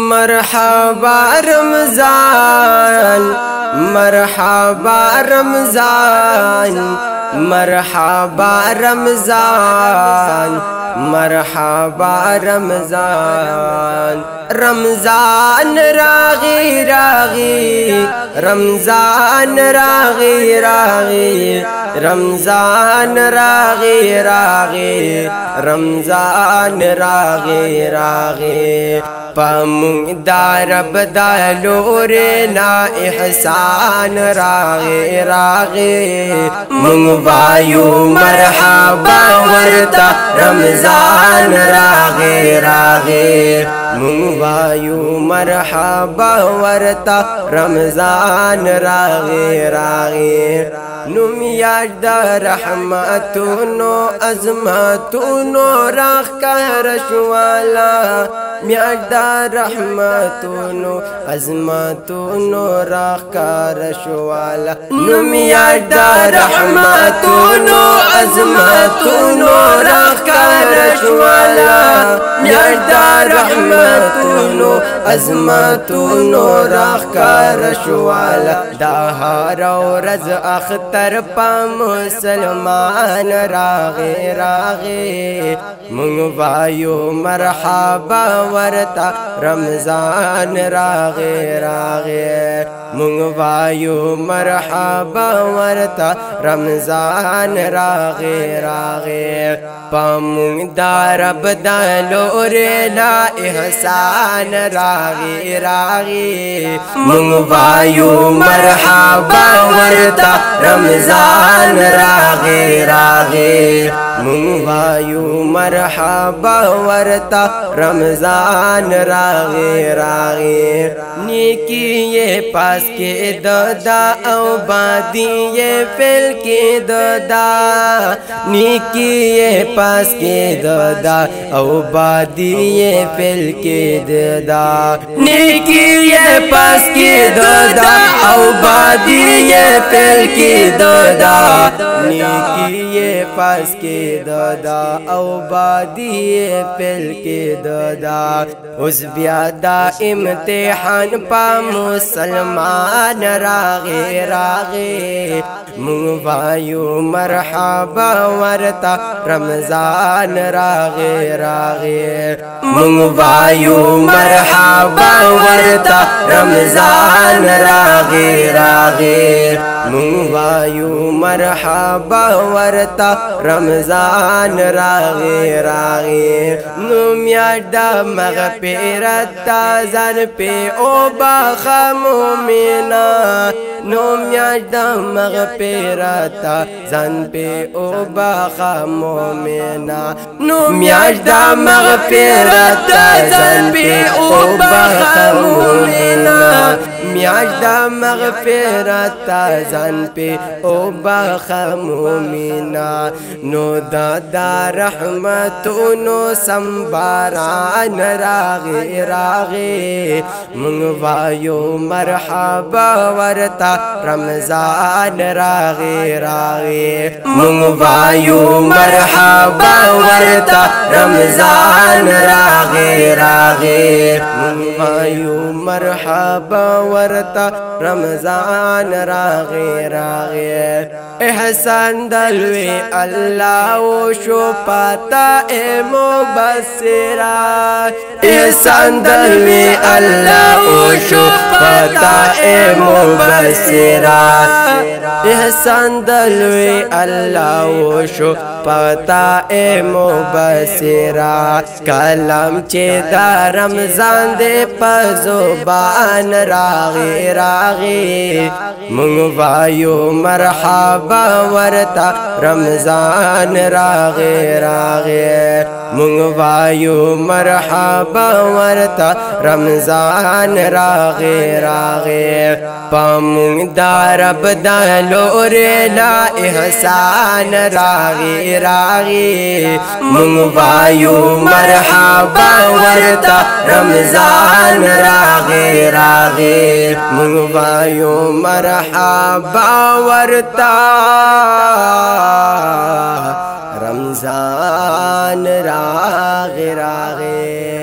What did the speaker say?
مرحبا رمضان مرحبا رمضان مرحبا رمضان مرحبا رمضان رمضان راغي راغي رمضان راغي راغي رمضان راغي راغي رمضان راغي راغي پمون دا رب دا لورنا احسان راغي راغي مون وایو مرحبا ورتا رمضان راغي راغي مون وایو مرحبا ورتا رمضان راغي راغي نوم یاد دا رحمتونو عظمتونو راخ کر شوالا میاج دا رحمتونو عظمتونو راخ کر شوالا نوم یاد دا رحمتونو عظمتونو راخ کر شوالا میاج دا رحمتونو عظمتونو راخ کر شوالا دا هر ورځ اختر پا مسلمان راغي راغي مون وایو مرحبا ورتا رمضان راغي راغي مون وایو مرحبا ورتا رمضان راغي راغي پمون دا رب دا لورنا احسان راغي راغي مون وایو مرحبا ورتا رمضان راغي راغي مون وایو مرحبا ورتا رمضان راغي راغي نیکی یہ پاس کے دادا او بادی یہ فیل کے دادا نیکی یہ پاس کے دادا او بادی یہ فیل کے دادا نیکی یہ پاس کے دادا او بادی یہ فیل کے دادا نیکی یہ پاس کے دادا او بادی یہ فیل کے دادا اس بیادا امتحان پا مسلمان راغي راغي مون وایو مرحبا ورتا رمضان راغي راغي مون وایو مرحبا ورتا رمضان راغي راغي مون وایو مرحبا ورتا رمضان راغي راغي نوم یادا مغفرت زن پہ او باخا مومنا نوم یادا مغفرت زن پہ او باخا مومنا نوم یادا مغفرت زن پہ او باخا مومنا میاجدا مغفرت زن پہ او باخا مومنا نو دادا رحمتونو سنباران راغي راغي مون وایو مرحبا ورتا رمضان راغي راغي مون وایو مرحبا ورتا رمضان راغي راغي مون وایو مرحبا ورتا رمضان راغي راغي احسان دلوي الله وشو پتا اے مبصرا احسان دلوي الله وشو پتا اے مبصرا احسان دلوي الله وشو پتا اے مبصرا کلام چه دا رمضان دے پزوبان راغي راغي مون وایو مرحبا ورتا رمضان راغي راغي مون وایو مرحبا ورتا رمضان راغي راغي پمون دا رب دا لورنا احسان راغي راغي مون وایو مرحبا ورتا رمضان راغي راغي مون وایو مرحبا ورتا رمضان راغي راغي